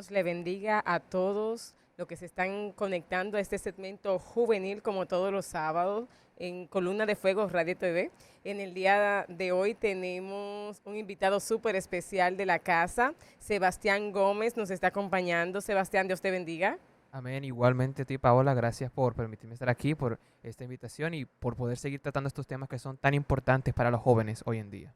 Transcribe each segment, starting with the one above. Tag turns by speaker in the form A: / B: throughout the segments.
A: Dios le bendiga a todos los que se están conectando a este segmento juvenil como todos los sábados en Columna de Fuego Radio TV. En el día de hoy tenemos un invitado súper especial de la casa, Sebastián Gómez nos está acompañando. Sebastián, Dios te bendiga.
B: Amén. Igualmente a ti, Paola, gracias por permitirme estar aquí, por esta invitación y por poder seguir tratando estos temas que son tan importantes para los jóvenes hoy en día.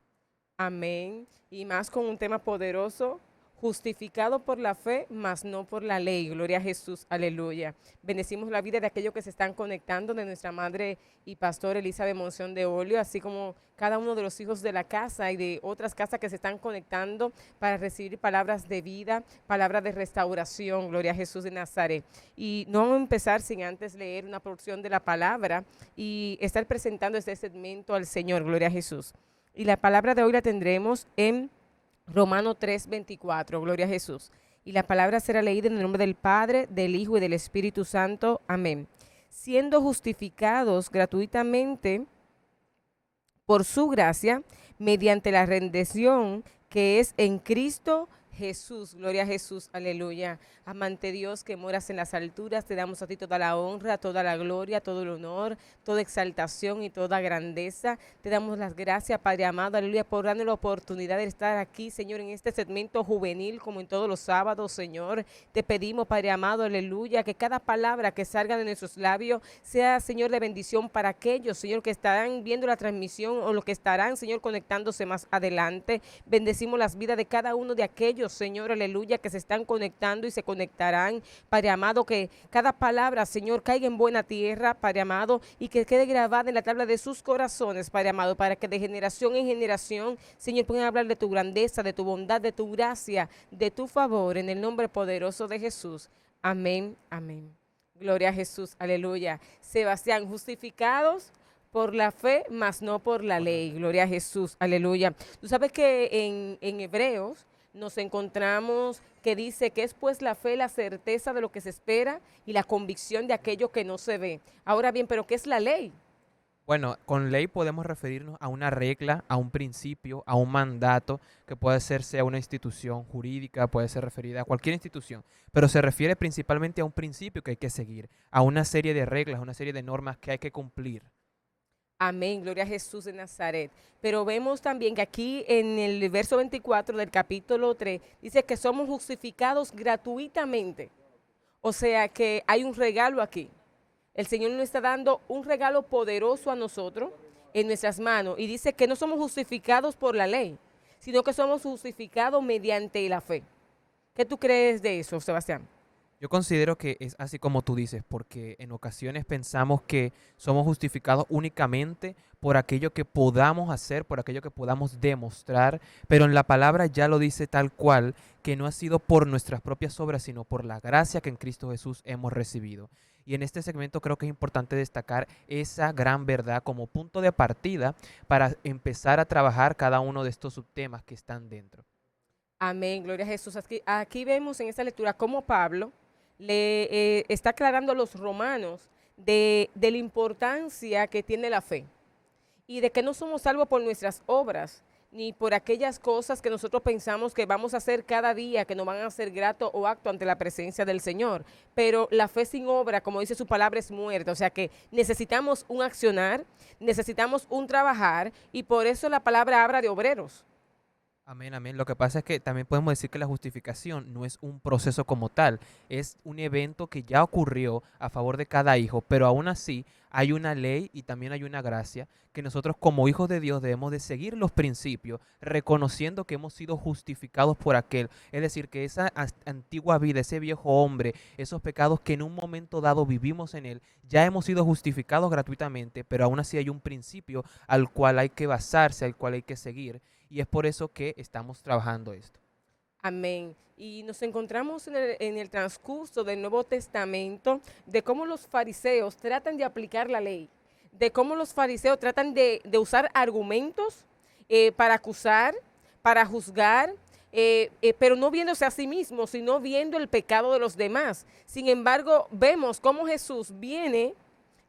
A: Amén. Y más con un tema poderoso, justificado por la fe, mas no por la ley. Gloria a Jesús, aleluya. Bendecimos la vida de aquellos que se están conectando, de nuestra madre y pastor Elizabeth Monción de Olio, así como cada uno de los hijos de la casa y de otras casas que se están conectando para recibir palabras de vida, palabras de restauración. Gloria a Jesús de Nazaret. Y no vamos a empezar sin antes leer una porción de la palabra y estar presentando este segmento al Señor. Gloria a Jesús. Y la palabra de hoy la tendremos en Romano 3:24, gloria a Jesús. Y la palabra será leída en el nombre del Padre, del Hijo y del Espíritu Santo. Amén. Siendo justificados gratuitamente por su gracia, mediante la redención que es en Cristo Jesús. Gloria a Jesús, aleluya. Amante Dios que moras en las alturas, te damos a ti toda la honra, toda la gloria, todo el honor, toda exaltación y toda grandeza. Te damos las gracias, Padre amado, aleluya, por darnos la oportunidad de estar aquí, Señor, en este segmento juvenil, como en todos los sábados, Señor. Te pedimos, Padre amado, aleluya, que cada palabra que salga de nuestros labios sea, Señor, de bendición para aquellos, Señor, que estarán viendo la transmisión o los que estarán, Señor, conectándose más adelante. Bendecimos las vidas de cada uno de aquellos, Señor, aleluya, que se están conectando y se conectarán, Padre amado, que cada palabra, Señor, caiga en buena tierra, Padre amado, y que quede grabada en la tabla de sus corazones, Padre amado, para que de generación en generación, Señor, puedan hablar de tu grandeza, de tu bondad, de tu gracia, de tu favor, en el nombre poderoso de Jesús. Amén, amén. Gloria a Jesús, aleluya. Sebastián, justificados por la fe, mas no por la ley. Gloria a Jesús, aleluya. Tú sabes que en Hebreos nos encontramos que dice que es pues la fe, la certeza de lo que se espera y la convicción de aquello que no se ve. Ahora bien, ¿pero qué es la ley?
B: Bueno, con ley podemos referirnos a una regla, a un principio, a un mandato que puede ser sea una institución jurídica, puede ser referida a cualquier institución, pero se refiere principalmente a un principio que hay que seguir, a una serie de reglas, a una serie de normas que hay que cumplir.
A: Amén, gloria a Jesús de Nazaret. Pero vemos también que aquí en el verso 24 del capítulo 3 dice que somos justificados gratuitamente. O sea que hay un regalo aquí. El Señor nos está dando un regalo poderoso a nosotros en nuestras manos y dice que no somos justificados por la ley, sino que somos justificados mediante la fe. ¿Qué tú crees de eso, Sebastián?
B: Yo considero que es así como tú dices, porque en ocasiones pensamos que somos justificados únicamente por aquello que podamos hacer, por aquello que podamos demostrar, pero en la palabra ya lo dice tal cual, que no ha sido por nuestras propias obras, sino por la gracia que en Cristo Jesús hemos recibido. Y en este segmento creo que es importante destacar esa gran verdad como punto de partida para empezar a trabajar cada uno de estos subtemas que están dentro.
A: Amén, gloria a Jesús. Aquí vemos en esta lectura cómo Pablo le está aclarando a los romanos de la importancia que tiene la fe y de que no somos salvos por nuestras obras, ni por aquellas cosas que nosotros pensamos que vamos a hacer cada día, que nos van a hacer grato o acto ante la presencia del Señor. Pero la fe sin obra, como dice su palabra, es muerta. O sea que necesitamos un accionar, necesitamos un trabajar, y por eso la palabra habla de obreros.
B: Amén, amén. Lo que pasa es que también podemos decir que la justificación no es un proceso como tal, es un evento que ya ocurrió a favor de cada hijo, pero aún así hay una ley y también hay una gracia que nosotros como hijos de Dios debemos de seguir los principios, reconociendo que hemos sido justificados por aquel. Es decir, que esa antigua vida, ese viejo hombre, esos pecados que en un momento dado vivimos en él, ya hemos sido justificados gratuitamente, pero aún así hay un principio al cual hay que basarse, al cual hay que seguir. Y es por eso que estamos trabajando esto.
A: Amén. Y nos encontramos en el transcurso del Nuevo Testamento de cómo los fariseos tratan de aplicar la ley, de cómo los fariseos tratan de usar argumentos para acusar, para juzgar, pero no viéndose a sí mismos, sino viendo el pecado de los demás. Sin embargo, vemos cómo Jesús viene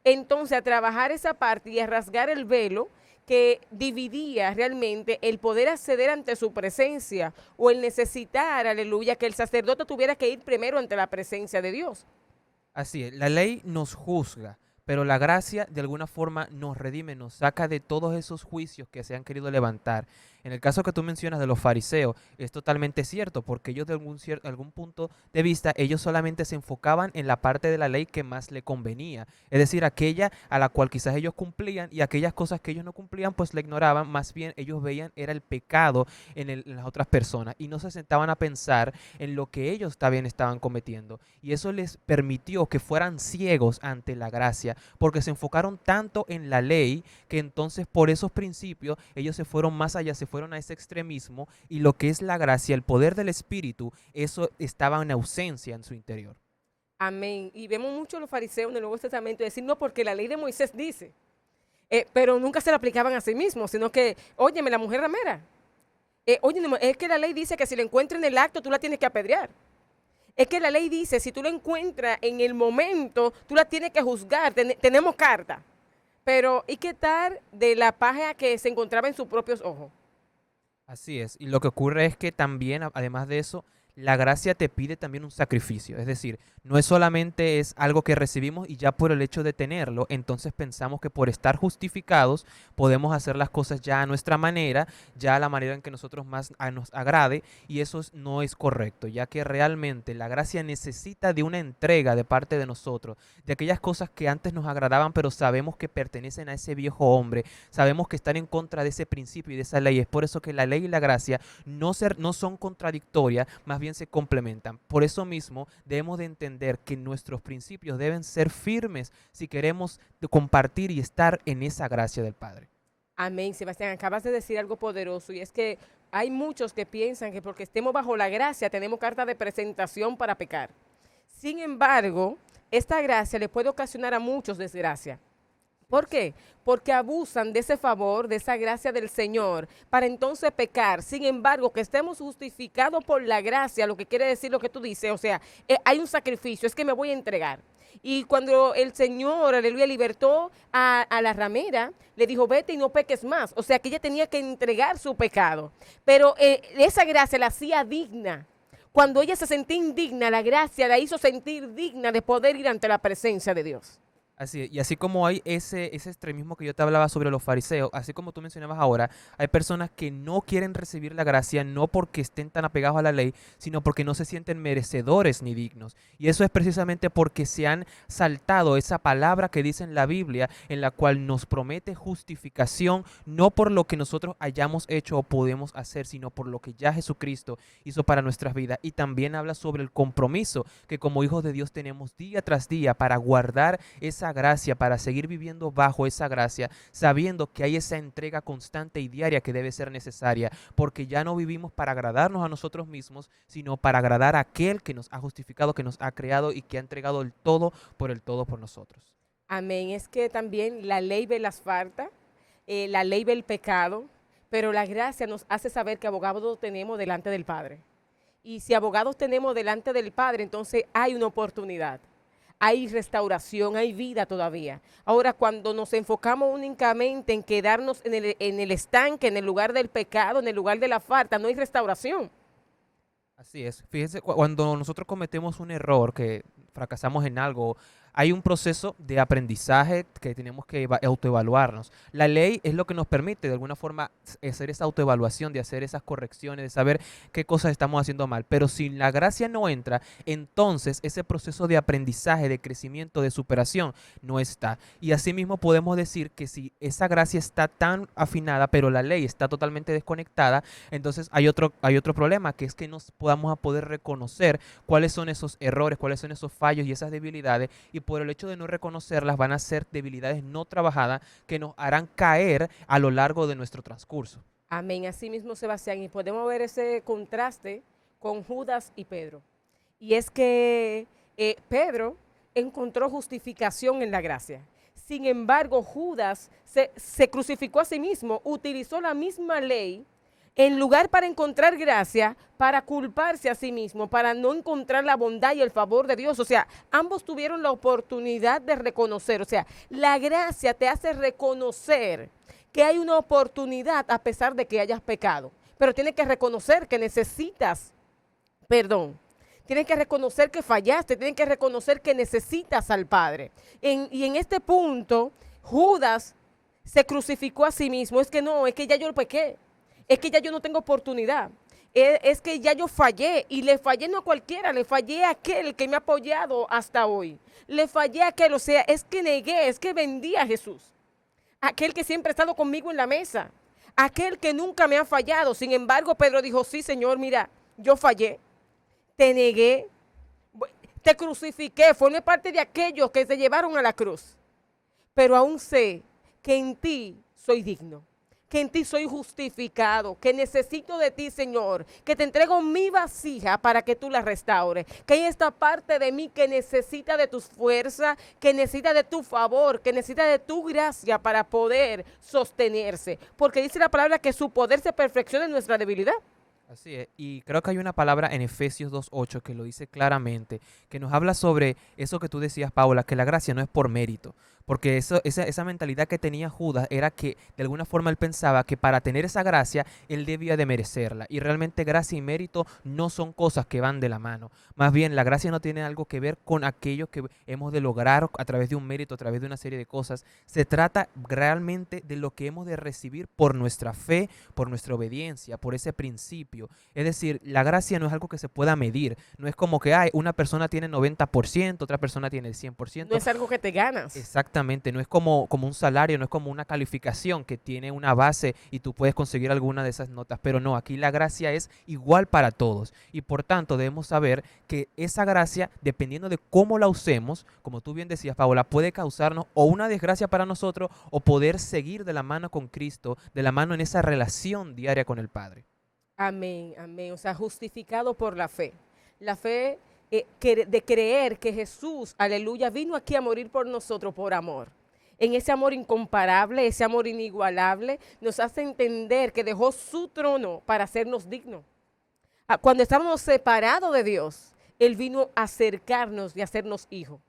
A: entonces a trabajar esa parte y a rasgar el velo que dividía realmente el poder acceder ante su presencia o el necesitar, aleluya, que el sacerdote tuviera que ir primero ante la presencia de Dios.
B: Así es, la ley nos juzga, pero la gracia de alguna forma nos redime, nos saca de todos esos juicios que se han querido levantar. En el caso que tú mencionas de los fariseos, es totalmente cierto, porque ellos de algún punto de vista, ellos solamente se enfocaban en la parte de la ley que más le convenía, es decir, aquella a la cual quizás ellos cumplían y aquellas cosas que ellos no cumplían, pues la ignoraban, más bien ellos veían era el pecado en las otras personas y no se sentaban a pensar en lo que ellos también estaban cometiendo. Y eso les permitió que fueran ciegos ante la gracia, porque se enfocaron tanto en la ley que entonces por esos principios ellos se fueron más allá, se fueron a ese extremismo y lo que es la gracia, el poder del Espíritu, eso estaba en ausencia en su interior.
A: Amén. Y vemos mucho a los fariseos en el Nuevo Testamento decir, no, porque la ley de Moisés dice, pero nunca se la aplicaban a sí mismos, sino que, óyeme, la mujer ramera, oye, es que la ley dice que si la encuentras en el acto, tú la tienes que apedrear. Es que la ley dice, si tú la encuentras en el momento, tú la tienes que juzgar, tenemos carta. Pero, ¿y qué tal de la paja que se encontraba en sus propios ojos?
B: Así es, y lo que ocurre es que también, además de eso, la gracia te pide también un sacrificio, es decir, no es solamente es algo que recibimos y ya por el hecho de tenerlo, entonces pensamos que por estar justificados podemos hacer las cosas ya a nuestra manera, ya a la manera en que nosotros más nos agrade, y eso no es correcto, ya que realmente la gracia necesita de una entrega de parte de nosotros, de aquellas cosas que antes nos agradaban, pero sabemos que pertenecen a ese viejo hombre, sabemos que están en contra de ese principio y de esa ley. Es por eso que la ley y la gracia no son contradictorias, más bien se complementan. Por eso mismo debemos de entender que nuestros principios deben ser firmes si queremos compartir y estar en esa gracia del Padre.
A: Amén, Sebastián, acabas de decir algo poderoso y es que hay muchos que piensan que porque estemos bajo la gracia tenemos carta de presentación para pecar. Sin embargo, esta gracia le puede ocasionar a muchos desgracia. ¿Por qué? Porque abusan de ese favor, de esa gracia del Señor, para entonces pecar. Sin embargo, que estemos justificados por la gracia, lo que quiere decir lo que tú dices, o sea, hay un sacrificio, es que me voy a entregar. Y cuando el Señor, aleluya, libertó a la ramera, le dijo, vete y no peques más. O sea, que ella tenía que entregar su pecado. Pero esa gracia la hacía digna. Cuando ella se sentía indigna, la gracia la hizo sentir digna de poder ir ante la presencia de Dios.
B: Así es, y así como hay ese extremismo que yo te hablaba sobre los fariseos, así como tú mencionabas ahora, hay personas que no quieren recibir la gracia no porque estén tan apegados a la ley, sino porque no se sienten merecedores ni dignos. Y eso es precisamente porque se han saltado esa palabra que dice en la Biblia, en la cual nos promete justificación, no por lo que nosotros hayamos hecho o podemos hacer, sino por lo que ya Jesucristo hizo para nuestras vidas. Y también habla sobre el compromiso que como hijos de Dios tenemos día tras día para guardar esa gracia, para seguir viviendo bajo esa gracia, sabiendo que hay esa entrega constante y diaria que debe ser necesaria, porque ya no vivimos para agradarnos a nosotros mismos, sino para agradar a aquel que nos ha justificado, que nos ha creado y que ha entregado el todo por nosotros.
A: Amén. Es que también la ley ve las faltas, la ley ve el pecado, pero la gracia nos hace saber que abogados tenemos delante del Padre. Y si abogados tenemos delante del Padre, entonces hay una oportunidad. Hay restauración, hay vida todavía. Ahora, cuando nos enfocamos únicamente en quedarnos en el estanque, en el lugar del pecado, en el lugar de la falta, no hay restauración.
B: Así es. Fíjense, cuando nosotros cometemos un error, que fracasamos en algo, hay un proceso de aprendizaje que tenemos que autoevaluarnos. La ley es lo que nos permite de alguna forma hacer esa autoevaluación, de hacer esas correcciones, de saber qué cosas estamos haciendo mal. Pero si la gracia no entra, entonces ese proceso de aprendizaje, de crecimiento, de superación no está. Y asimismo podemos decir que si esa gracia está tan afinada, pero la ley está totalmente desconectada, entonces hay otro problema, que es que no podamos poder reconocer cuáles son esos errores, cuáles son esos fallos y esas debilidades, y por el hecho de no reconocerlas van a ser debilidades no trabajadas que nos harán caer a lo largo de nuestro transcurso.
A: Amén. Así mismo, Sebastián. Y podemos ver ese contraste con Judas y Pedro. Y es que Pedro encontró justificación en la gracia. Sin embargo, Judas se crucificó a sí mismo, utilizó la misma ley en lugar para encontrar gracia, para culparse a sí mismo, para no encontrar la bondad y el favor de Dios. O sea, ambos tuvieron la oportunidad de reconocer. O sea, la gracia te hace reconocer que hay una oportunidad a pesar de que hayas pecado. Pero tienes que reconocer que necesitas perdón. Tienes que reconocer que fallaste, tienes que reconocer que necesitas al Padre. Y en este punto, Judas se crucificó a sí mismo. Es que no, es que ya yo pequé. Es que ya yo no tengo oportunidad. Es que ya yo fallé y le fallé no a cualquiera, le fallé a aquel que me ha apoyado hasta hoy. Le fallé a aquel, o sea, es que negué, es que vendí a Jesús. Aquel que siempre ha estado conmigo en la mesa. Aquel que nunca me ha fallado. Sin embargo, Pedro dijo, sí, Señor, mira, yo fallé. Te negué, te crucifiqué, formé parte de aquellos que se llevaron a la cruz. Pero aún sé que en ti soy digno, que en ti soy justificado, que necesito de ti, Señor, que te entrego mi vasija para que tú la restaures, que hay esta parte de mí que necesita de tus fuerzas, que necesita de tu favor, que necesita de tu gracia para poder sostenerse. Porque dice la palabra que su poder se perfecciona en nuestra debilidad.
B: Así es, y creo que hay una palabra en Efesios 2:8 que lo dice claramente, que nos habla sobre eso que tú decías, Paula, que la gracia no es por mérito, porque esa mentalidad que tenía Judas era que de alguna forma él pensaba que para tener esa gracia él debía de merecerla, y realmente gracia y mérito no son cosas que van de la mano. Más bien, la gracia no tiene algo que ver con aquello que hemos de lograr a través de un mérito, a través de una serie de cosas. Se trata realmente de lo que hemos de recibir por nuestra fe, por nuestra obediencia, por ese principio. Es decir, la gracia no es algo que se pueda medir. No es como que una persona tiene 90%, otra persona tiene el
A: No
B: 100%.
A: es algo que te ganas.
B: Exactamente, no es como un salario, no es como una calificación que tiene una base y tú puedes conseguir alguna de esas notas. Pero no, aquí la gracia es igual para todos. Y por tanto debemos saber que esa gracia, dependiendo de cómo la usemos, como tú bien decías, Paola, puede causarnos o una desgracia para nosotros o poder seguir de la mano con Cristo, de la mano en esa relación diaria con el Padre.
A: Amén, amén. O sea, justificado por la fe. La fe de creer que Jesús, aleluya, vino aquí a morir por nosotros por amor. En ese amor incomparable, ese amor inigualable, nos hace entender que dejó su trono para hacernos dignos. Cuando estábamos separados de Dios, Él vino a acercarnos y a hacernos hijos.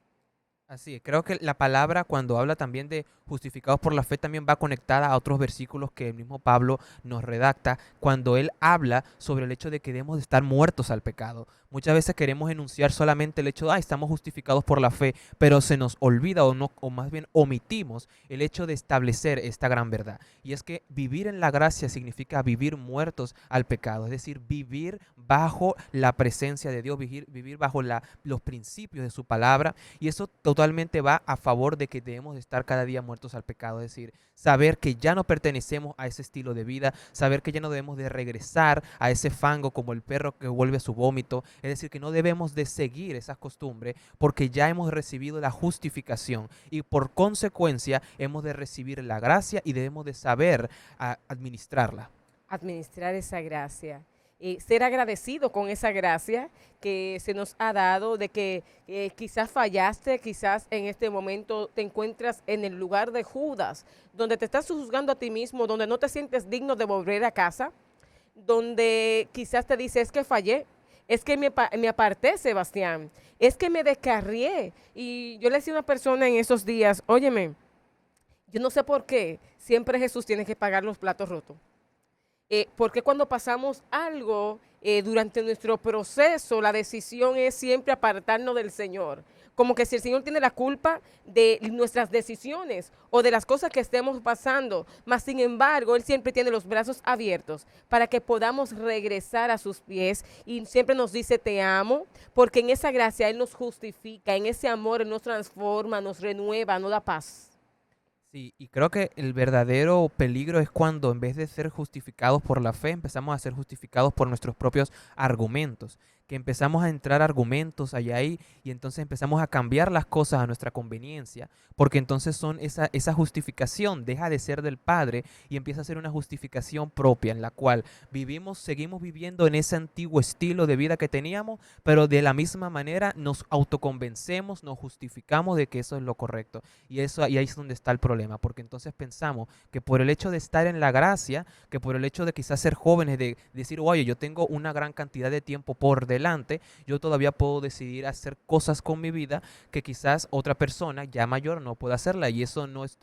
B: Así es, creo que la palabra cuando habla también de justificados por la fe también va conectada a otros versículos que el mismo Pablo nos redacta cuando él habla sobre el hecho de que debemos de estar muertos al pecado. Muchas veces queremos enunciar solamente el hecho de, estamos justificados por la fe, pero se nos olvida o no, o más bien omitimos el hecho de establecer esta gran verdad. Y es que vivir en la gracia significa vivir muertos al pecado, es decir, vivir bajo la presencia de Dios, vivir bajo los principios de su palabra, y eso totalmente va a favor de que debemos de estar cada día muertos al pecado, es decir, saber que ya no pertenecemos a ese estilo de vida, saber que ya no debemos de regresar a ese fango como el perro que vuelve a su vómito, es decir, que no debemos de seguir esas costumbres porque ya hemos recibido la justificación y por consecuencia hemos de recibir la gracia y debemos de saber administrarla.
A: Administrar esa gracia. Ser agradecido con esa gracia que se nos ha dado, de que quizás fallaste, quizás en este momento te encuentras en el lugar de Judas, donde te estás juzgando a ti mismo, donde no te sientes digno de volver a casa, donde quizás te dices es que fallé, es que me aparté, Sebastián, es que me descarrié. Y yo le decía a una persona en esos días, óyeme, yo no sé por qué siempre Jesús tiene que pagar los platos rotos. Porque cuando pasamos algo durante nuestro proceso, la decisión es siempre apartarnos del Señor. Como que si el Señor tiene la culpa de nuestras decisiones o de las cosas que estemos pasando, mas sin embargo, Él siempre tiene los brazos abiertos para que podamos regresar a sus pies y siempre nos dice te amo, porque en esa gracia Él nos justifica, en ese amor Él nos transforma, nos renueva, nos da paz.
B: Sí, y creo que el verdadero peligro es cuando en vez de ser justificados por la fe, empezamos a ser justificados por nuestros propios argumentos, que empezamos a entrar argumentos allá ahí y entonces empezamos a cambiar las cosas a nuestra conveniencia, porque entonces esa justificación deja de ser del Padre y empieza a ser una justificación propia en la cual seguimos viviendo en ese antiguo estilo de vida que teníamos, pero de la misma manera nos autoconvencemos, nos justificamos de que eso es lo correcto. Y ahí es donde está el problema, porque entonces pensamos que por el hecho de estar en la gracia, que por el hecho de quizás ser jóvenes, de decir, oye, yo tengo una gran cantidad de tiempo por delante, adelante, yo todavía puedo decidir hacer cosas con mi vida que quizás otra persona ya mayor no pueda hacerla, y eso no es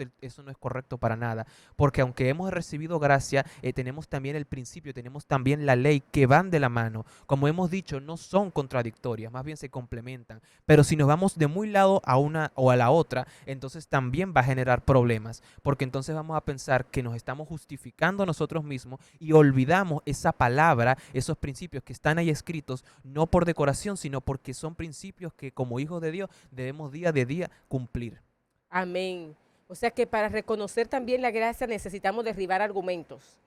B: correcto para nada, porque aunque hemos recibido gracia, tenemos también el principio, tenemos también la ley que van de la mano. Como hemos dicho, no son contradictorias, más bien se complementan, pero si nos vamos de muy lado a una o a la otra, entonces también va a generar problemas, porque entonces vamos a pensar que nos estamos justificando a nosotros mismos y olvidamos esa palabra, esos principios que están ahí escritos, no por decoración, sino porque son principios que como hijos de Dios debemos día de día cumplir.
A: Amén. O sea que para reconocer también la gracia necesitamos derribar argumentos.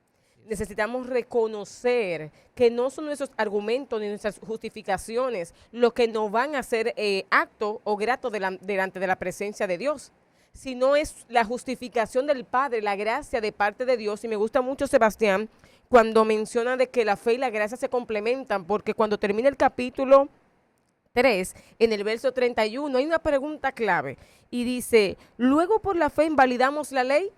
A: Necesitamos reconocer que no son nuestros argumentos ni nuestras justificaciones lo que nos van a hacer acto o grato delante de la presencia de Dios, sino es la justificación del Padre, la gracia de parte de Dios. Y me gusta mucho, Sebastián, cuando menciona de que la fe y la gracia se complementan, porque cuando termina el capítulo 3, en el verso 31, hay una pregunta clave y dice, luego por la fe invalidamos la ley.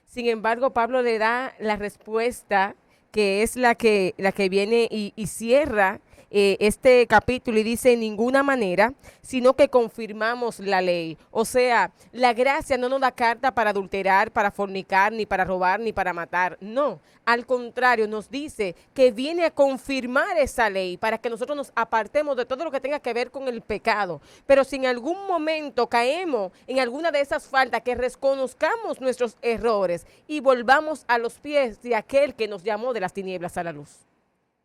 A: Sin embargo, Pablo le da la respuesta que es la que viene y cierra este capítulo y dice, en ninguna manera, sino que confirmamos la ley. O sea, la gracia no nos da carta para adulterar, para fornicar, ni para robar, ni para matar. No, al contrario, nos dice que viene a confirmar esa ley para que nosotros nos apartemos de todo lo que tenga que ver con el pecado. Pero si en algún momento caemos en alguna de esas faltas, que reconozcamos nuestros errores y volvamos a los pies de aquel que nos llamó de las tinieblas a la luz.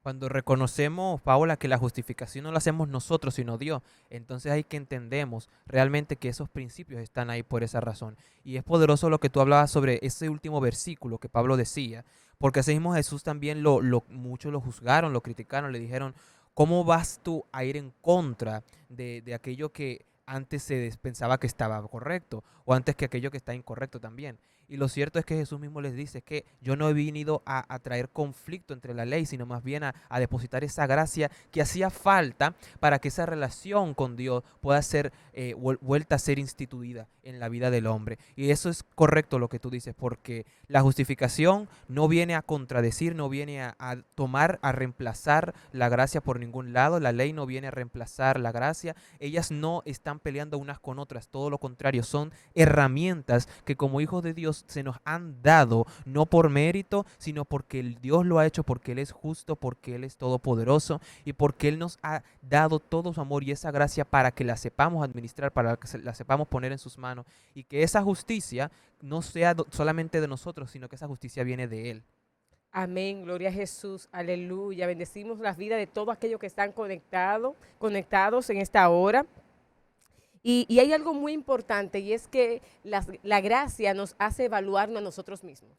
B: Cuando reconocemos, Paola, que la justificación no la hacemos nosotros, sino Dios, entonces hay que entendemos realmente que esos principios están ahí por esa razón. Y es poderoso lo que tú hablabas sobre ese último versículo que Pablo decía, porque así mismo Jesús también muchos lo juzgaron, lo criticaron, le dijeron, ¿cómo vas tú a ir en contra de aquello que antes pensaba que estaba correcto, o antes que aquello que está incorrecto también? Y lo cierto es que Jesús mismo les dice que yo no he venido a traer conflicto entre la ley, sino más bien a depositar esa gracia que hacía falta para que esa relación con Dios pueda ser vuelta a ser instituida en la vida del hombre. Y eso es correcto lo que tú dices, porque la justificación no viene a contradecir, no viene a tomar, a reemplazar la gracia por ningún lado. La ley no viene a reemplazar la gracia. Ellas no están peleando unas con otras, todo lo contrario, son herramientas que como hijos de Dios se nos han dado, no por mérito, sino porque el Dios lo ha hecho, porque Él es justo, porque Él es todopoderoso y porque Él nos ha dado todo su amor y esa gracia para que la sepamos administrar, para que la sepamos poner en sus manos, y que esa justicia no sea solamente de nosotros, sino que esa justicia viene de Él.
A: Amén, gloria a Jesús, aleluya. Bendecimos las vidas de todos aquellos que están conectados en esta hora. Y hay algo muy importante, y es que la gracia nos hace evaluarnos a nosotros mismos.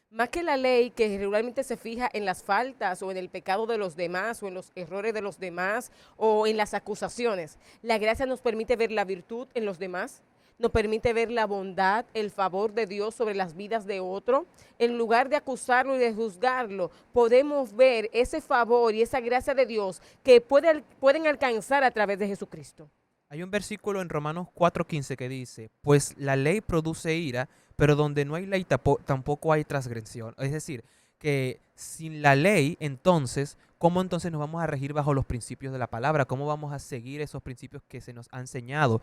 A: Más que la ley, que regularmente se fija en las faltas o en el pecado de los demás o en los errores de los demás o en las acusaciones, la gracia nos permite ver la virtud en los demás, nos permite ver la bondad, el favor de Dios sobre las vidas de otro. En lugar de acusarlo y de juzgarlo, podemos ver ese favor y esa gracia de Dios que pueden alcanzar a través de Jesucristo.
B: Hay un versículo en Romanos 4:15 que dice, pues la ley produce ira, pero donde no hay ley tampoco hay transgresión. Es decir, que sin la ley, entonces, ¿cómo entonces nos vamos a regir bajo los principios de la palabra? ¿Cómo vamos a seguir esos principios que se nos ha enseñado?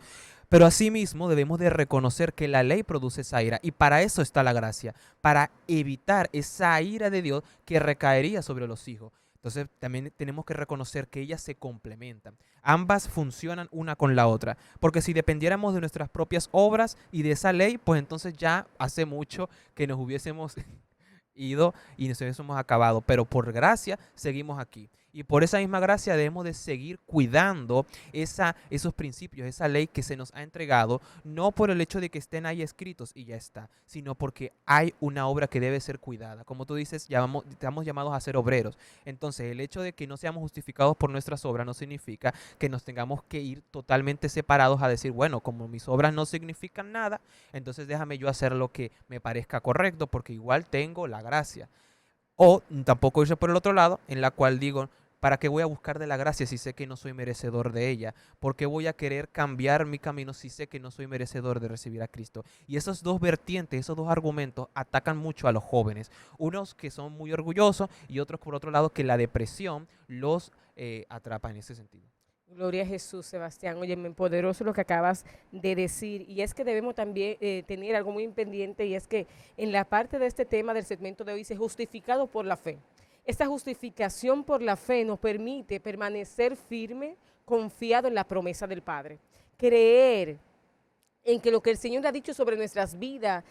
B: Pero asimismo debemos de reconocer que la ley produce esa ira, y para eso está la gracia, para evitar esa ira de Dios que recaería sobre los hijos. Entonces también tenemos que reconocer que ellas se complementan. Ambas funcionan una con la otra. Porque si dependiéramos de nuestras propias obras y de esa ley, pues entonces ya hace mucho que nos hubiésemos ido y nos hubiésemos acabado. Pero por gracia seguimos aquí. Y por esa misma gracia debemos de seguir cuidando esos principios, esa ley que se nos ha entregado, no por el hecho de que estén ahí escritos y ya está, sino porque hay una obra que debe ser cuidada. Como tú dices, estamos llamados a ser obreros. Entonces, el hecho de que no seamos justificados por nuestras obras no significa que nos tengamos que ir totalmente separados a decir, bueno, como mis obras no significan nada, entonces déjame yo hacer lo que me parezca correcto, porque igual tengo la gracia. O tampoco irse por el otro lado, en la cual digo, ¿Para qué voy a buscar de la gracia si sé que no soy merecedor de ella? ¿Por qué voy a querer cambiar mi camino si sé que no soy merecedor de recibir a Cristo? Y esos dos vertientes, esos dos argumentos atacan mucho a los jóvenes. Unos que son muy orgullosos y otros por otro lado que la depresión los atrapa en ese sentido.
A: Gloria a Jesús, Sebastián. Oye, me poderoso lo que acabas de decir. Y es que debemos también tener algo muy pendiente, y es que en la parte de este tema del segmento de hoy dice justificado por la fe. Esta justificación por la fe nos permite permanecer firme, confiado en la promesa del Padre. Creer en que lo que el Señor ha dicho sobre nuestras vidas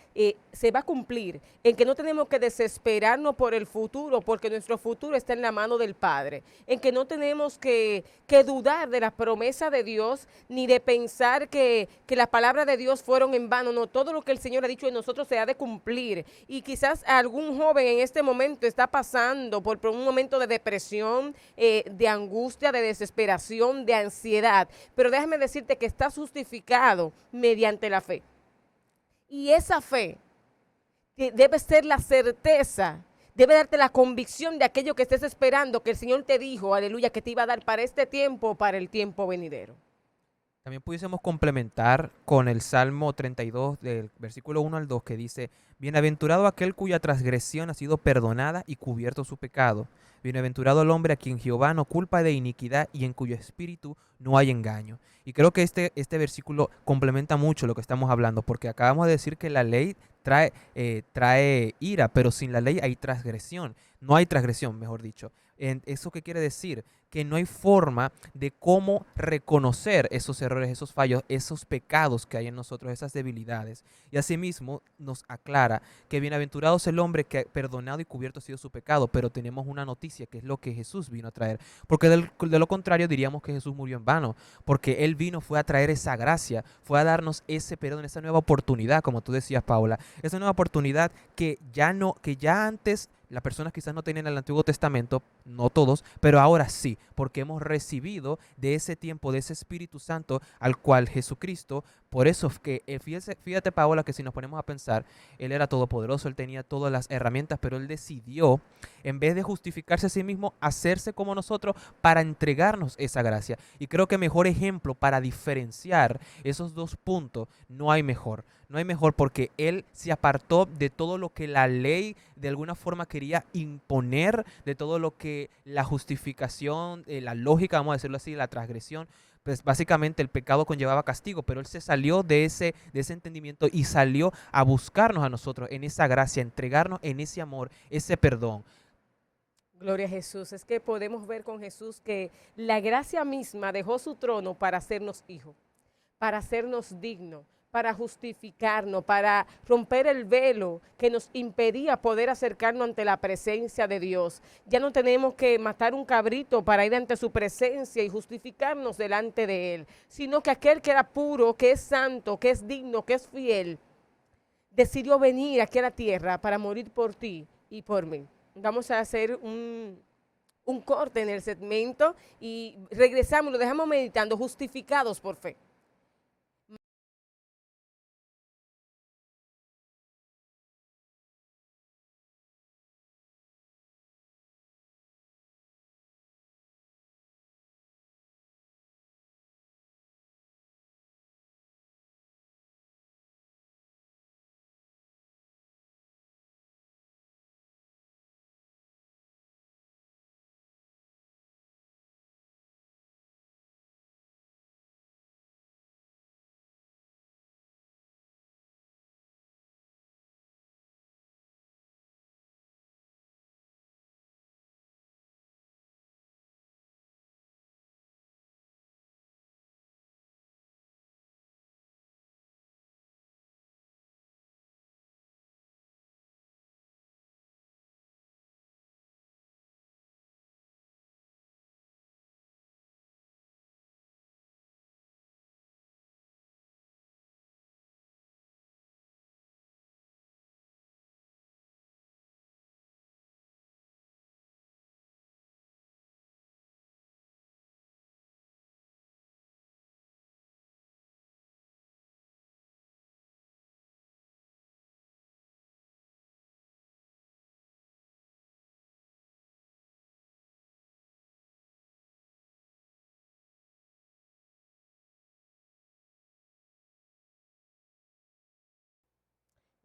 A: se va a cumplir, en que no tenemos que desesperarnos por el futuro, porque nuestro futuro está en la mano del Padre, en que no tenemos que dudar de la promesa de Dios, ni de pensar que las palabras de Dios fueron en vano. No, todo lo que el Señor ha dicho en nosotros se ha de cumplir. Y quizás algún joven en este momento está pasando por un momento de depresión, de angustia, de desesperación, de ansiedad, pero déjame decirte que estás justificado mediante la fe. Y esa fe que debe ser la certeza, debe darte la convicción de aquello que estés esperando, que el Señor te dijo, aleluya, que te iba a dar para este tiempo o para el tiempo venidero.
B: También pudiésemos complementar con el Salmo 32 del versículo 1 al 2 que dice, bienaventurado aquel cuya transgresión ha sido perdonada y cubierto su pecado. Bienaventurado el hombre a quien Jehová no culpa de iniquidad y en cuyo espíritu no hay engaño. Y creo que este versículo complementa mucho lo que estamos hablando, porque acabamos de decir que la ley trae ira, pero sin la ley hay transgresión. No hay transgresión, mejor dicho. ¿Eso qué quiere decir? Que no hay forma de cómo reconocer esos errores, esos fallos, esos pecados que hay en nosotros, esas debilidades. Y asimismo nos aclara que bienaventurado es el hombre que ha perdonado y cubierto ha sido su pecado, pero tenemos una noticia que es lo que Jesús vino a traer. Porque de lo contrario diríamos que Jesús murió en vano, porque Él vino fue a traer esa gracia, fue a darnos ese perdón, esa nueva oportunidad, como tú decías, Paula, esa nueva oportunidad que ya antes las personas quizás no tenían el Antiguo Testamento, no todos, pero ahora sí, porque hemos recibido de ese tiempo, de ese Espíritu Santo al cual Jesucristo, por eso es que, fíjate Paola, que si nos ponemos a pensar, Él era todopoderoso, Él tenía todas las herramientas, pero Él decidió, en vez de justificarse a sí mismo, hacerse como nosotros para entregarnos esa gracia. Y creo que mejor ejemplo para diferenciar esos dos puntos, no hay mejor. No hay mejor porque Él se apartó de todo lo que la ley de alguna forma quería imponer, de todo lo que la justificación, la lógica, vamos a decirlo así, la transgresión, pues básicamente el pecado conllevaba castigo, pero Él se salió de ese entendimiento y salió a buscarnos a nosotros en esa gracia, entregarnos en ese amor, ese perdón.
A: Gloria a Jesús. Es que podemos ver con Jesús que la gracia misma dejó su trono para hacernos hijos, para hacernos dignos, para justificarnos, para romper el velo que nos impedía poder acercarnos ante la presencia de Dios. Ya no tenemos que matar un cabrito para ir ante su presencia y justificarnos delante de Él, sino que aquel que era puro, que es santo, que es digno, que es fiel, decidió venir aquí a la tierra para morir por ti y por mí. Vamos a hacer un corte en el segmento y regresamos, lo dejamos meditando, justificados por fe.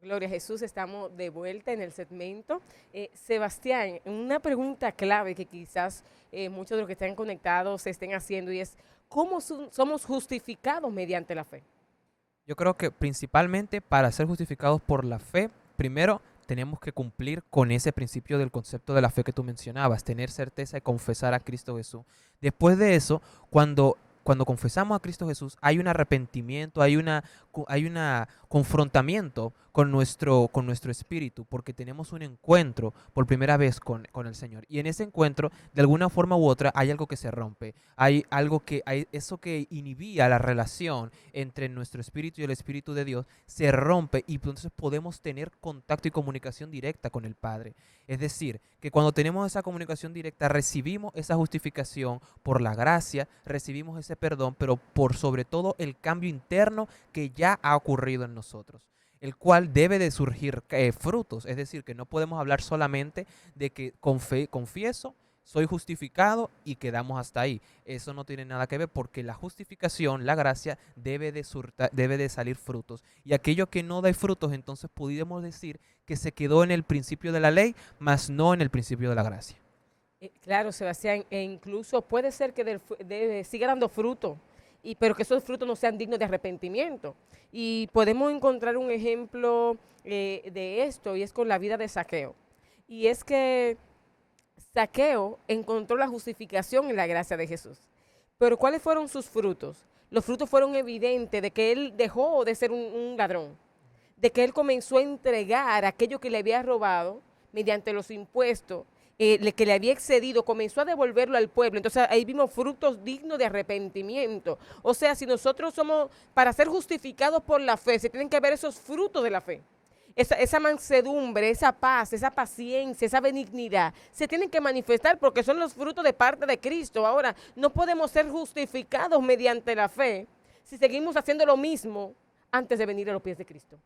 A: Gloria a Jesús, estamos de vuelta en el segmento. Sebastián, una pregunta clave que quizás muchos de los que están conectados se estén haciendo y es, ¿cómo somos justificados mediante la fe?
B: Yo creo que principalmente para ser justificados por la fe, primero tenemos que cumplir con ese principio del concepto de la fe que tú mencionabas, tener certeza y confesar a Cristo Jesús. Después de eso, cuando confesamos a Cristo Jesús, hay un arrepentimiento, hay una confrontamiento con nuestro espíritu, porque tenemos un encuentro por primera vez con el Señor. Y en ese encuentro, de alguna forma u otra, hay algo que se rompe. Hay eso que inhibía la relación entre nuestro espíritu y el espíritu de Dios, se rompe y entonces podemos tener contacto y comunicación directa con el Padre. Es decir, que cuando tenemos esa comunicación directa, recibimos esa justificación por la gracia, recibimos ese perdón, pero por sobre todo el cambio interno que ya ha ocurrido en nosotros, el cual debe de surgir frutos. Es decir, que no podemos hablar solamente de que confieso, soy justificado y quedamos hasta ahí. Eso no tiene nada que ver, porque la justificación, la gracia, debe de salir frutos. Y aquello que no da frutos, entonces pudiéramos decir que se quedó en el principio de la ley, mas no en el principio de la gracia.
A: Claro, Sebastián, e incluso puede ser que siga dando fruto, pero que esos frutos no sean dignos de arrepentimiento. Y podemos encontrar un ejemplo de esto, y es con la vida de Zaqueo. Y es que Zaqueo encontró la justificación en la gracia de Jesús. Pero ¿cuáles fueron sus frutos? Los frutos fueron evidentes de que él dejó de ser un ladrón, de que él comenzó a entregar aquello que le había robado mediante los impuestos, que le había excedido, comenzó a devolverlo al pueblo. Entonces ahí vimos frutos dignos de arrepentimiento. O sea, si nosotros somos, para ser justificados por la fe, se tienen que ver esos frutos de la fe. Esa mansedumbre, esa paz, esa paciencia, esa benignidad, se tienen que manifestar porque son los frutos de parte de Cristo. Ahora, no podemos ser justificados mediante la fe si seguimos haciendo lo mismo antes de venir a los pies de Cristo.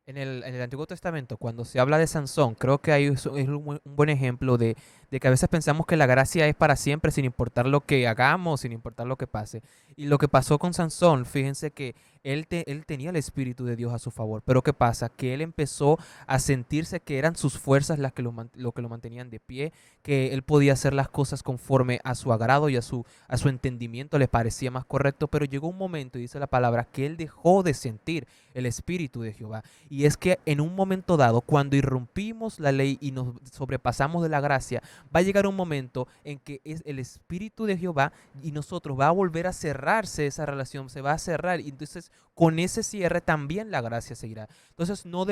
B: En el Antiguo Testamento, cuando se habla de Sansón, creo que ahí es un buen ejemplo de que a veces pensamos que la gracia es para siempre, sin importar lo que hagamos, sin importar lo que pase. Y lo que pasó con Sansón, fíjense que él tenía el Espíritu de Dios a su favor, pero ¿qué pasa? Que él empezó a sentirse que eran sus fuerzas las que lo que lo mantenían de pie, que él podía hacer las cosas conforme a su agrado y a su entendimiento le parecía más correcto, pero llegó un momento, y dice la palabra, que él dejó de sentir el Espíritu de Jehová. Y es que en un momento dado, cuando irrumpimos la ley y nos sobrepasamos de la gracia, va a llegar un momento en que es el Espíritu de Jehová y nosotros va a volver a cerrarse esa relación, se va a cerrar, y entonces con ese cierre también la gracia seguirá. Entonces no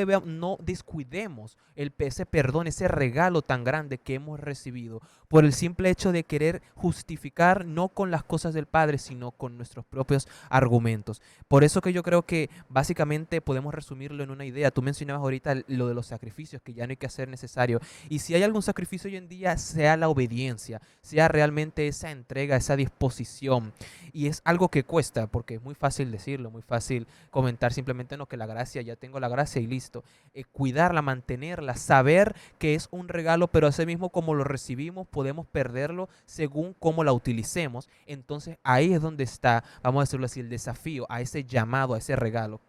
B: descuidemos ese perdón, ese regalo tan grande que hemos recibido por el simple hecho de querer justificar no con las cosas del Padre, sino con nuestros propios argumentos. Por eso que yo creo que básicamente podemos resumirlo en una idea. Tú mencionabas ahorita lo de los sacrificios, que ya no hay que hacer necesario. Y si hay algún sacrificio hoy en día, sea la obediencia, sea realmente esa entrega, esa disposición. Y es algo que cuesta, porque es muy fácil decirlo, muy fácil comentar simplemente no, que la gracia, ya tengo la gracia y listo. Cuidarla, mantenerla, saber que es un regalo, pero asimismo como lo recibimos, podemos perderlo según cómo la utilicemos. Entonces ahí es donde está, vamos a decirlo así, el desafío a ese llamado, a ese regalo.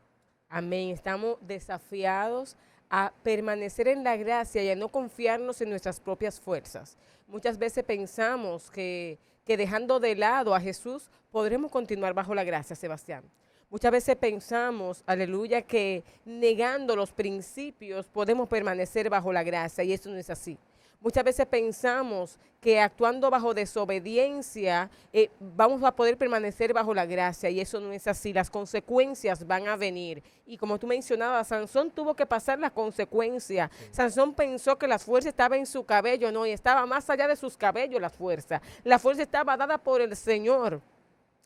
A: Amén. Estamos desafiados a permanecer en la gracia y a no confiarnos en nuestras propias fuerzas. Muchas veces pensamos que dejando de lado a Jesús podremos continuar bajo la gracia, Sebastián. Muchas veces pensamos, aleluya, que negando los principios podemos permanecer bajo la gracia, y eso no es así. Muchas veces pensamos que actuando bajo desobediencia vamos a poder permanecer bajo la gracia, y eso no es así. Las consecuencias van a venir. Y como tú mencionabas, Sansón tuvo que pasar las consecuencias. Sí. Sansón pensó que la fuerza estaba en su cabello, no, y estaba más allá de sus cabellos la fuerza. La fuerza estaba dada por el Señor.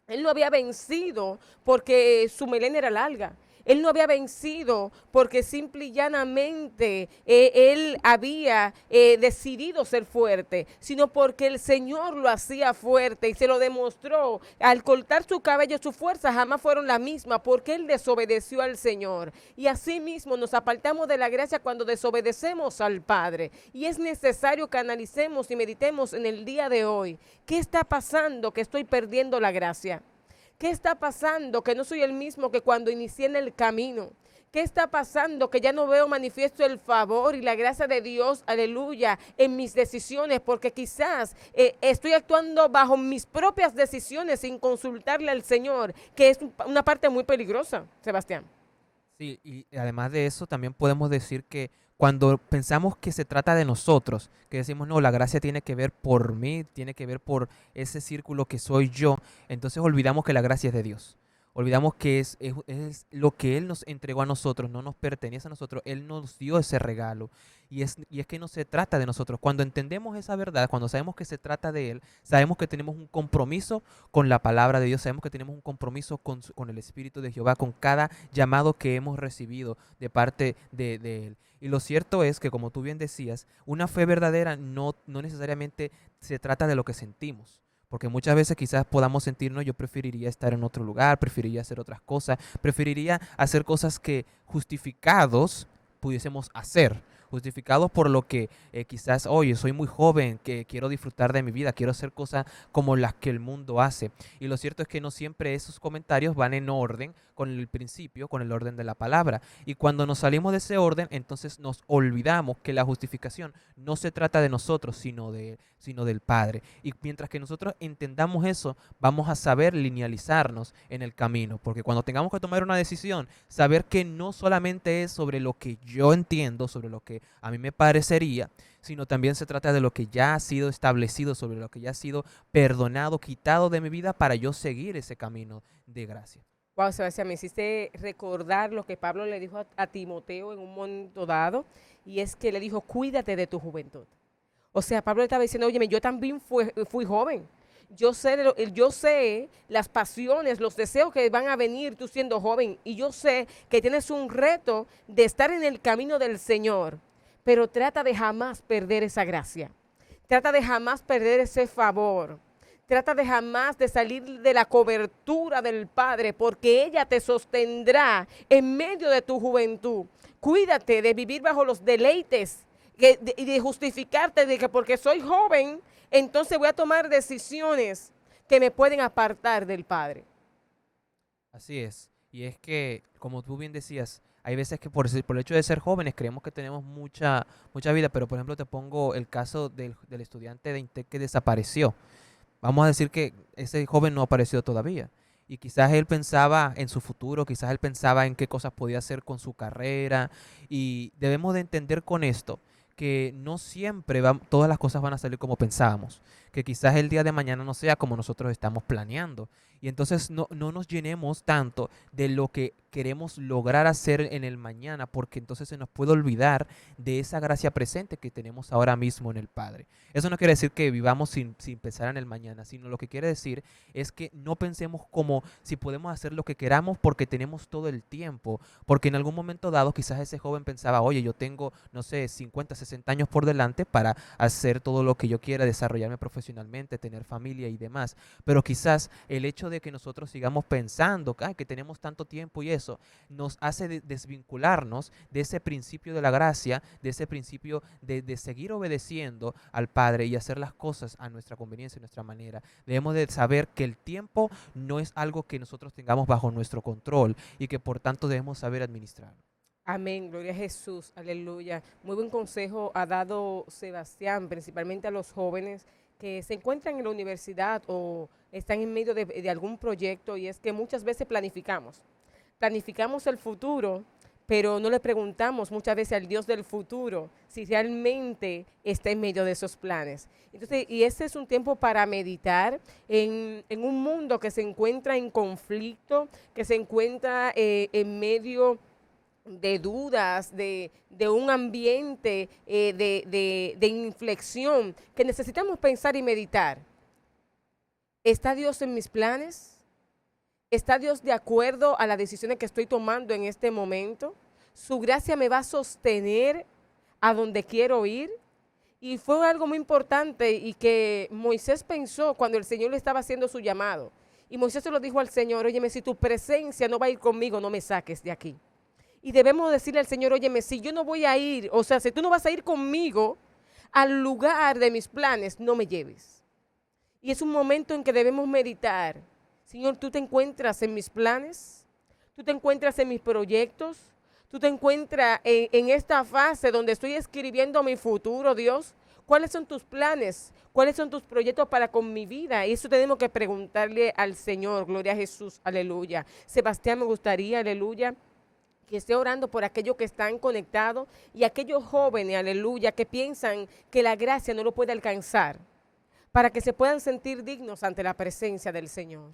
A: Él no había vencido porque su melena era larga. Él no había vencido porque simple y llanamente él había decidido ser fuerte, sino porque el Señor lo hacía fuerte y se lo demostró. Al cortar su cabello, sus fuerzas jamás fueron las mismas porque él desobedeció al Señor. Y así mismo nos apartamos de la gracia cuando desobedecemos al Padre. Y es necesario que analicemos y meditemos en el día de hoy. ¿Qué está pasando que estoy perdiendo la gracia? ¿Qué está pasando que no soy el mismo que cuando inicié en el camino? ¿Qué está pasando que ya no veo manifiesto el favor y la gracia de Dios, aleluya, en mis decisiones? Porque quizás estoy actuando bajo mis propias decisiones sin consultarle al Señor, que es una parte muy peligrosa, Sebastián.
B: Sí, y además de eso, también podemos decir que cuando pensamos que se trata de nosotros, que decimos, no, la gracia tiene que ver por mí, tiene que ver por ese círculo que soy yo, entonces olvidamos que la gracia es de Dios. Olvidamos que es lo que Él nos entregó a nosotros, no nos pertenece a nosotros, Él nos dio ese regalo. Y es que no se trata de nosotros. Cuando entendemos esa verdad, cuando sabemos que se trata de Él, sabemos que tenemos un compromiso con la palabra de Dios, sabemos que tenemos un compromiso con el Espíritu de Jehová, con cada llamado que hemos recibido de parte de Él. Y lo cierto es que, como tú bien decías, una fe verdadera no necesariamente se trata de lo que sentimos. Porque muchas veces quizás podamos sentirnos, yo preferiría estar en otro lugar, preferiría hacer otras cosas, preferiría hacer cosas que justificados pudiésemos hacer. Justificados por lo que quizás, oye, soy muy joven, que quiero disfrutar de mi vida, quiero hacer cosas como las que el mundo hace. Y lo cierto es que no siempre esos comentarios van en orden con el principio, con el orden de la palabra. Y cuando nos salimos de ese orden, entonces nos olvidamos que la justificación no se trata de nosotros, sino del Padre. Y mientras que nosotros entendamos eso, vamos a saber linealizarnos en el camino. Porque cuando tengamos que tomar una decisión, saber que no solamente es sobre lo que yo entiendo, sobre lo que a mí me parecería, sino también se trata de lo que ya ha sido establecido, sobre lo que ya ha sido perdonado, quitado de mi vida para yo seguir ese camino de gracia.
A: Wow, Sebastián, me hiciste recordar lo que Pablo le dijo a Timoteo en un momento dado, y es que le dijo, cuídate de tu juventud. O sea, Pablo le estaba diciendo, oye, yo también fui joven. Yo sé las pasiones, los deseos que van a venir tú siendo joven. Y yo sé que tienes un reto de estar en el camino del Señor. Pero trata de jamás perder esa gracia. Trata de jamás perder ese favor. Trata de jamás de salir de la cobertura del Padre, porque ella te sostendrá en medio de tu juventud. Cuídate de vivir bajo los deleites y de justificarte de que porque soy joven, entonces voy a tomar decisiones que me pueden apartar del Padre.
B: Así es. Y es que, como tú bien decías, hay veces que por el hecho de ser jóvenes creemos que tenemos mucha vida, pero por ejemplo te pongo el caso del estudiante de INTEC que desapareció. Vamos a decir que ese joven no apareció todavía. Y quizás él pensaba en su futuro, quizás él pensaba en qué cosas podía hacer con su carrera. Y debemos de entender con esto que no siempre todas las cosas van a salir como pensábamos. Que quizás el día de mañana no sea como nosotros estamos planeando. Y entonces no nos llenemos tanto de lo que queremos lograr hacer en el mañana, porque entonces se nos puede olvidar de esa gracia presente que tenemos ahora mismo en el Padre. Eso no quiere decir que vivamos sin pensar en el mañana, sino lo que quiere decir es que no pensemos como si podemos hacer lo que queramos porque tenemos todo el tiempo, porque en algún momento dado quizás ese joven pensaba, oye, yo tengo, no sé, 50, 60 años por delante para hacer todo lo que yo quiera, desarrollarme profesionalmente, tener familia y demás, pero quizás el hecho de que nosotros sigamos pensando que tenemos tanto tiempo y eso nos hace desvincularnos de ese principio de la gracia, de ese principio de seguir obedeciendo al Padre y hacer las cosas a nuestra conveniencia, a nuestra manera. Debemos de saber que el tiempo no es algo que nosotros tengamos bajo nuestro control y que por tanto debemos saber administrarlo.
A: Amén, gloria a Jesús, aleluya. Muy buen consejo ha dado Sebastián, principalmente a los jóvenes que se encuentran en la universidad o están en medio de algún proyecto, y es que muchas veces planificamos el futuro, pero no le preguntamos muchas veces al Dios del futuro si realmente está en medio de esos planes. Entonces, y este es un tiempo para meditar en un mundo que se encuentra en conflicto, que se encuentra en medio de dudas, de un ambiente de inflexión, que necesitamos pensar y meditar. ¿Está Dios en mis planes? ¿Está Dios de acuerdo a las decisiones que estoy tomando en este momento? ¿Su gracia me va a sostener a donde quiero ir? Y fue algo muy importante y que Moisés pensó cuando el Señor le estaba haciendo su llamado. Y Moisés se lo dijo al Señor, óyeme, si tu presencia no va a ir conmigo, no me saques de aquí. Y debemos decirle al Señor, óyeme, si yo no voy a ir, o sea, si tú no vas a ir conmigo al lugar de mis planes, no me lleves. Y es un momento en que debemos meditar. Señor, tú te encuentras en mis planes, tú te encuentras en mis proyectos, tú te encuentras en esta fase donde estoy escribiendo mi futuro, Dios. ¿Cuáles son tus planes? ¿Cuáles son tus proyectos para con mi vida? Y eso tenemos que preguntarle al Señor. Gloria a Jesús, aleluya. Sebastián, me gustaría, aleluya, que esté orando por aquellos que están conectados y aquellos jóvenes, aleluya, que piensan que la gracia no lo puede alcanzar, para que se puedan sentir dignos ante la presencia del Señor.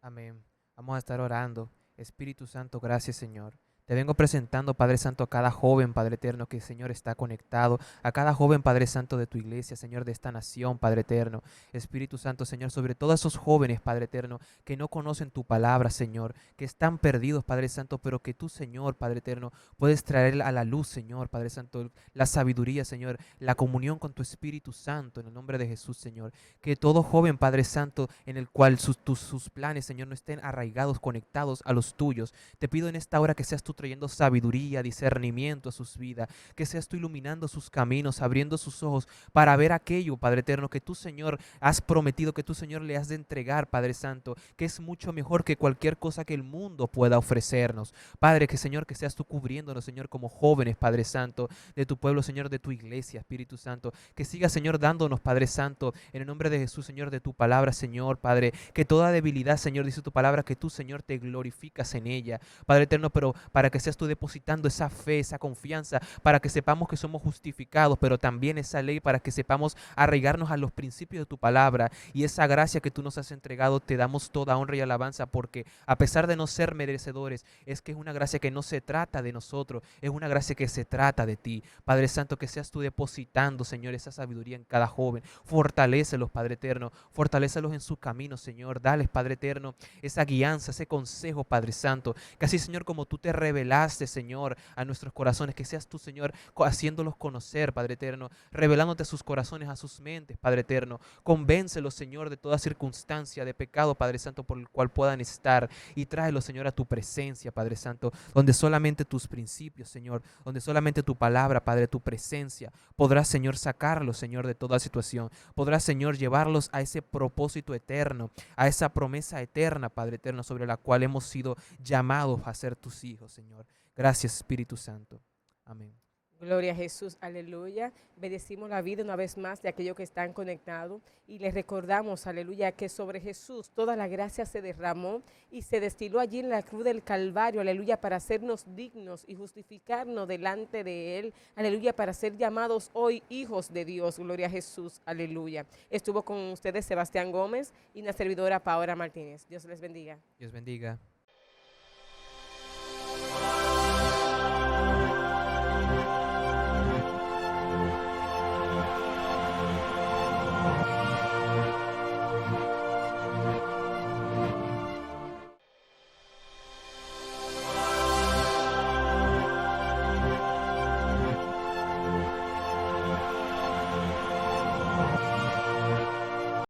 B: Amén. Vamos a estar orando. Espíritu Santo, gracias, Señor. Te vengo presentando, Padre Santo, a cada joven, Padre Eterno, que, Señor, está conectado. A cada joven, Padre Santo, de tu iglesia, Señor, de esta nación, Padre Eterno. Espíritu Santo, Señor, sobre todos esos jóvenes, Padre Eterno, que no conocen tu palabra, Señor, que están perdidos, Padre Santo, pero que tú, Señor, Padre Eterno, puedes traer a la luz, Señor, Padre Santo, la sabiduría, Señor, la comunión con tu Espíritu Santo, en el nombre de Jesús, Señor. Que todo joven, Padre Santo, en el cual sus planes, Señor, no estén arraigados, conectados a los tuyos. Te pido en esta hora que seas tú trayendo sabiduría, discernimiento a sus vidas, que seas tú iluminando sus caminos, abriendo sus ojos para ver aquello, Padre Eterno, que tú, Señor, has prometido, que tú, Señor, le has de entregar, Padre Santo, que es mucho mejor que cualquier cosa que el mundo pueda ofrecernos. Padre, que, Señor, que seas tú cubriéndonos, Señor, como jóvenes, Padre Santo, de tu pueblo, Señor, de tu iglesia, Espíritu Santo, que siga, Señor, dándonos, Padre Santo, en el nombre de Jesús, Señor, de tu palabra, Señor, Padre, que toda debilidad, Señor, dice tu palabra, que tú, Señor, te glorificas en ella, Padre Eterno, pero para que seas tú depositando esa fe, esa confianza, para que sepamos que somos justificados, pero también esa ley para que sepamos arraigarnos a los principios de tu palabra, y esa gracia que tú nos has entregado, te damos toda honra y alabanza, porque a pesar de no ser merecedores, es que es una gracia que no se trata de nosotros, es una gracia que se trata de ti. Padre Santo, que seas tú depositando, Señor, esa sabiduría en cada joven. Fortalécelos, Padre Eterno, fortalécelos en su camino, Señor. Dales, Padre Eterno, esa guianza, ese consejo, Padre Santo, que así, Señor, como tú te revelaste, Señor, a nuestros corazones, que seas tú, Señor, haciéndolos conocer, Padre Eterno, revelándote a sus corazones, a sus mentes, Padre Eterno. Convéncelos, Señor, de toda circunstancia de pecado, Padre Santo, por el cual puedan estar, y tráelos, Señor, a tu presencia, Padre Santo, donde solamente tus principios, Señor, donde solamente tu palabra, Padre, tu presencia, podrás, Señor, sacarlos, Señor, de toda situación. Podrás, Señor, llevarlos a ese propósito eterno, a esa promesa eterna, Padre Eterno, sobre la cual hemos sido llamados a ser tus hijos, Señor. Gracias, Espíritu Santo. Amén.
A: Gloria a Jesús, aleluya. Bendecimos la vida una vez más de aquellos que están conectados y les recordamos, aleluya, que sobre Jesús toda la gracia se derramó y se destiló allí en la cruz del Calvario, aleluya, para hacernos dignos y justificarnos delante de Él, aleluya, para ser llamados hoy hijos de Dios. Gloria a Jesús, aleluya. Estuvo con ustedes Sebastián Gómez y la servidora Paola Martínez. Dios les bendiga.
B: Dios bendiga.